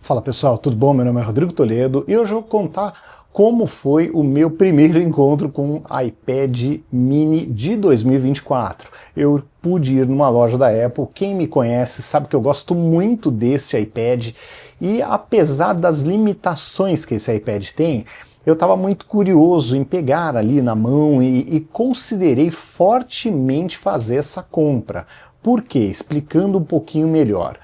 Fala pessoal, tudo bom? Meu nome é Rodrigo Toledo e hoje eu vou contar como foi o meu primeiro encontro com o iPad mini de 2024. Eu pude ir numa loja da Apple, quem me conhece sabe que eu gosto muito desse iPad e apesar das limitações que esse iPad tem, eu estava muito curioso em pegar ali na mão e considerei fortemente fazer essa compra. Por quê? Explicando um pouquinho melhor.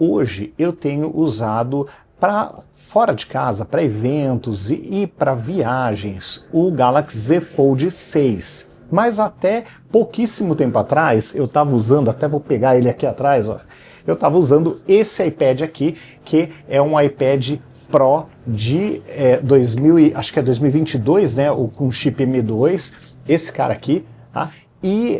Hoje eu tenho usado para fora de casa, para eventos e para viagens, o Galaxy Z Fold 6. Mas até pouquíssimo tempo atrás eu estava usando, até vou pegar ele aqui atrás, ó, eu estava usando esse iPad aqui, que é um iPad Pro de 2022, né, com chip M2, esse cara aqui, tá? E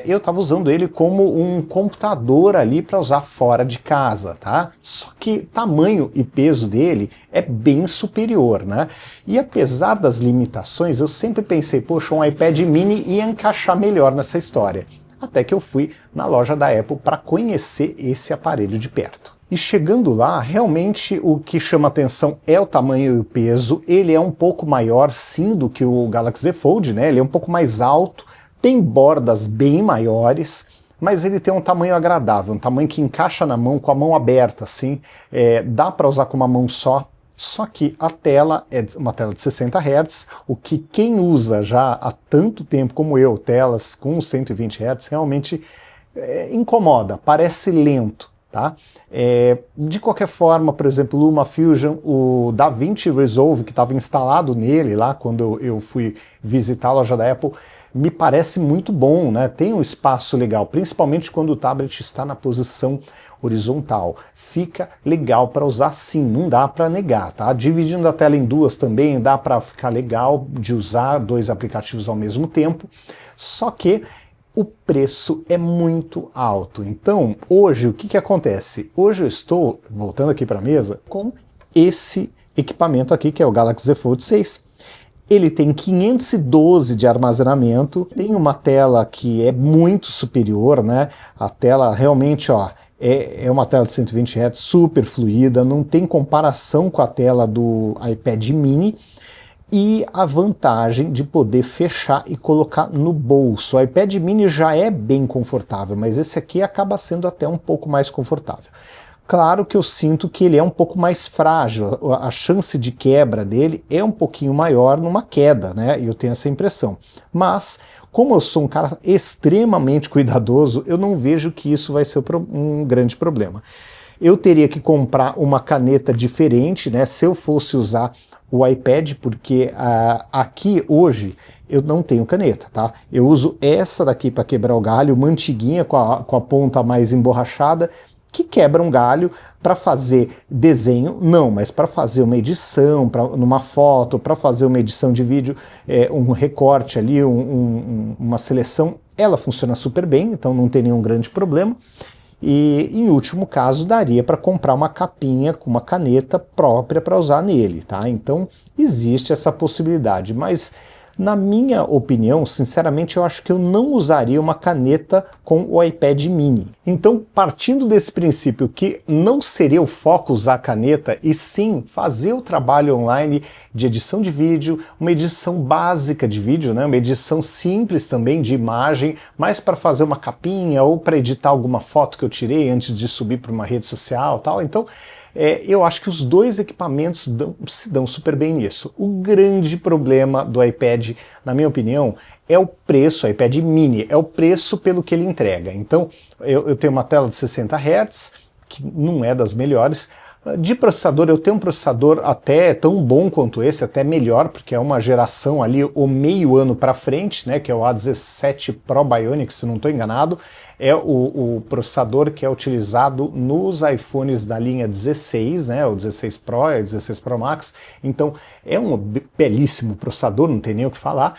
eu estava usando ele como um computador ali para usar fora de casa, tá? Só que tamanho e peso dele é bem superior, né? E apesar das limitações, eu sempre pensei, poxa, um iPad mini ia encaixar melhor nessa história. Até que eu fui na loja da Apple para conhecer esse aparelho de perto. E chegando lá, realmente o que chama atenção é o tamanho e o peso. Ele é um pouco maior, sim, do que o Galaxy Z Fold, né? Ele é um pouco mais alto, tem bordas bem maiores, mas ele tem um tamanho agradável, um tamanho que encaixa na mão, com a mão aberta, assim, dá para usar com uma mão só que a tela é uma tela de 60 Hz, o que quem usa já há tanto tempo como eu, telas com 120 Hz, realmente incomoda, parece lento. Tá? De qualquer forma, por exemplo, o LumaFusion, o DaVinci Resolve que estava instalado nele lá quando eu fui visitar a loja da Apple, me parece muito bom, né? Tem um espaço legal, principalmente quando o tablet está na posição horizontal. Fica legal para usar sim, não dá para negar, tá? Dividindo a tela em duas também dá para ficar legal de usar dois aplicativos ao mesmo tempo, só que o preço é muito alto. Então, hoje, o que acontece? Hoje eu estou, voltando aqui para a mesa, com esse equipamento aqui, que é o Galaxy Z Fold 6. Ele tem 512 de armazenamento, tem uma tela que é muito superior, né? A tela realmente, ó, é uma tela de 120 Hz super fluida, não tem comparação com a tela do iPad mini, e a vantagem de poder fechar e colocar no bolso. O iPad mini já é bem confortável, mas esse aqui acaba sendo até um pouco mais confortável. Claro que eu sinto que ele é um pouco mais frágil, a chance de quebra dele é um pouquinho maior numa queda, né? Eu tenho essa impressão. Mas, como eu sou um cara extremamente cuidadoso, eu não vejo que isso vai ser um grande problema. Eu teria que comprar uma caneta diferente, né, se eu fosse usar o iPad, porque aqui hoje eu não tenho caneta, tá? Eu uso essa daqui para quebrar o galho, uma antiguinha com a ponta mais emborrachada, que quebra um galho. Para fazer desenho, não, mas para fazer uma edição, numa foto, para fazer uma edição de vídeo, um recorte ali, uma seleção, ela funciona super bem, então não tem nenhum grande problema. E, em último caso, daria para comprar uma capinha com uma caneta própria para usar nele, tá? Então, existe essa possibilidade, mas, na minha opinião, sinceramente, eu acho que eu não usaria uma caneta com o iPad mini. Então, partindo desse princípio que não seria o foco usar a caneta, e sim fazer o trabalho online de edição de vídeo, uma edição básica de vídeo, né? Uma edição simples também de imagem, mas para fazer uma capinha ou para editar alguma foto que eu tirei antes de subir para uma rede social, tal. Então, eu acho que os dois equipamentos se dão super bem nisso. O grande problema do iPad, na minha opinião, é o preço. O iPad mini é o preço pelo que ele entrega. Então, eu tenho uma tela de 60 Hz, que não é das melhores. De processador, eu tenho um processador até tão bom quanto esse, até melhor, porque é uma geração ali, o meio ano para frente, né, que é o A17 Pro Bionic, se não estou enganado, é o processador que é utilizado nos iPhones da linha 16, né, o 16 Pro e o 16 Pro Max, então é um belíssimo processador, não tem nem o que falar.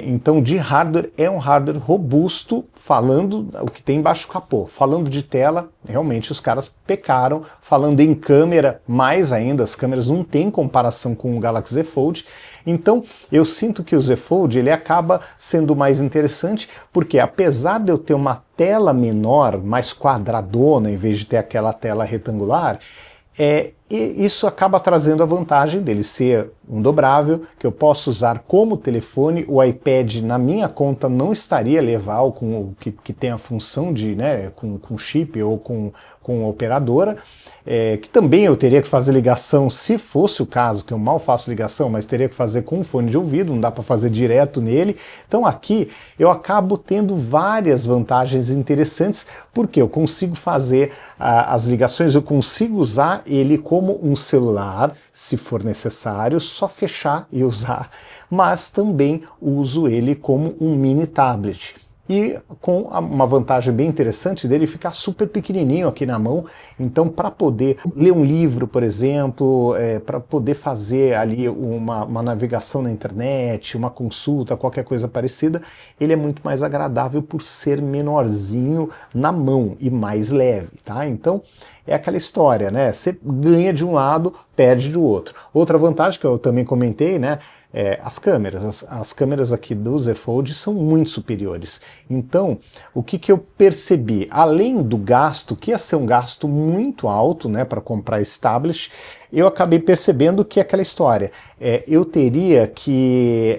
Então de hardware, é um hardware robusto, falando o que tem embaixo do capô. Falando de tela, realmente os caras pecaram. Falando em câmera, mais ainda, as câmeras não têm comparação com o Galaxy Z Fold. Então eu sinto que o Z Fold ele acaba sendo mais interessante, porque apesar de eu ter uma tela menor, mais quadradona, em vez de ter aquela tela retangular, E isso acaba trazendo a vantagem dele ser um dobrável, que eu posso usar como telefone. O iPad na minha conta não estaria legal com que tem a função de, né, com chip ou com operadora, que também eu teria que fazer ligação, se fosse o caso, que eu mal faço ligação, mas teria que fazer com fone de ouvido, não dá para fazer direto nele. Então aqui eu acabo tendo várias vantagens interessantes, porque eu consigo fazer as ligações, eu consigo usar ele como um celular, se for necessário, só fechar e usar, mas também uso ele como um mini tablet. E com uma vantagem bem interessante dele ficar super pequenininho aqui na mão, então para poder ler um livro, por exemplo, para poder fazer ali uma navegação na internet, uma consulta, qualquer coisa parecida, ele é muito mais agradável por ser menorzinho na mão e mais leve, tá? Então é aquela história, né? Você ganha de um lado, perde do outro. Outra vantagem que eu também comentei, né? As câmeras. As câmeras aqui do Z Fold são muito superiores. Então, o que eu percebi? Além do gasto, que ia ser um gasto muito alto, né, para comprar esse tablet, eu acabei percebendo que é aquela história. Eu teria que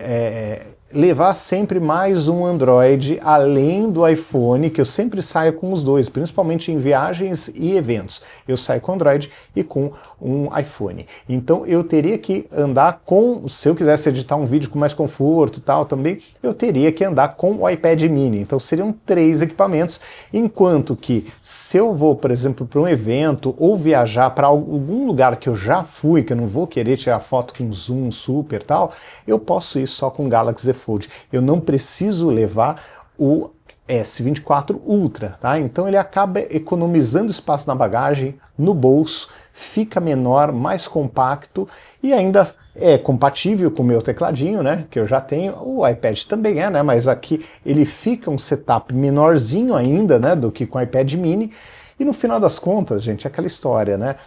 levar sempre mais um Android além do iPhone, que eu sempre saio com os dois, principalmente em viagens e eventos. Eu saio com Android e com um iPhone. Então eu teria que andar com, se eu quisesse editar um vídeo com mais conforto e tal também, eu teria que andar com o iPad mini. Então seriam 3 equipamentos, enquanto que se eu vou, por exemplo, para um evento ou viajar para algum lugar que eu já fui, que eu não vou querer tirar foto com zoom super e tal, eu posso ir só com o Galaxy Z Fold. Eu não preciso levar o S24 Ultra, tá? Então ele acaba economizando espaço na bagagem, no bolso, fica menor, mais compacto e ainda é compatível com o meu tecladinho, né? Que eu já tenho. O iPad também é, né? Mas aqui ele fica um setup menorzinho ainda, né? Do que com o iPad mini. E no final das contas, gente, é aquela história, né?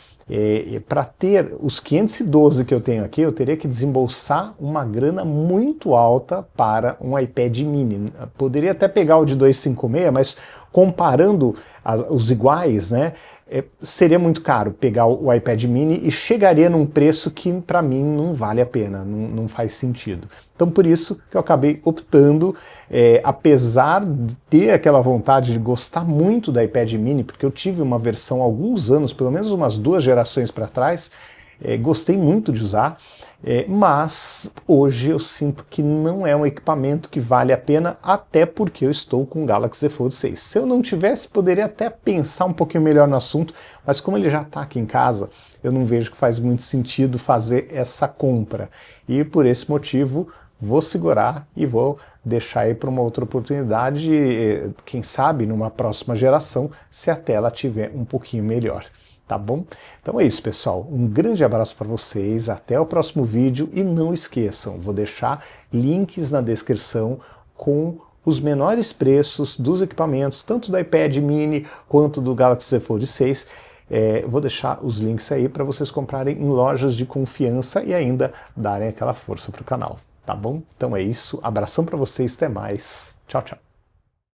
Para ter os 512 que eu tenho aqui, eu teria que desembolsar uma grana muito alta para um iPad mini. Poderia até pegar o de 256, mas comparando os iguais, né, seria muito caro pegar o iPad mini e chegaria num preço que para mim não vale a pena, não faz sentido. Então por isso que eu acabei optando, apesar de ter aquela vontade de gostar muito do iPad mini, porque eu tive uma versão há alguns anos, pelo menos umas 2 gerações para trás, gostei muito de usar, mas hoje eu sinto que não é um equipamento que vale a pena, até porque eu estou com o Galaxy Z Fold 6. Se eu não tivesse, poderia até pensar um pouquinho melhor no assunto, mas como ele já está aqui em casa, eu não vejo que faz muito sentido fazer essa compra. E por esse motivo, vou segurar e vou deixar aí para uma outra oportunidade, quem sabe numa próxima geração, se a tela tiver um pouquinho melhor. Tá bom? Então é isso, pessoal. Um grande abraço para vocês, até o próximo vídeo e não esqueçam, vou deixar links na descrição com os menores preços dos equipamentos, tanto do iPad mini quanto do Galaxy Z Fold 6. Vou deixar os links aí para vocês comprarem em lojas de confiança e ainda darem aquela força para o canal. Tá bom? Então é isso. Abração para vocês, até mais. Tchau, tchau.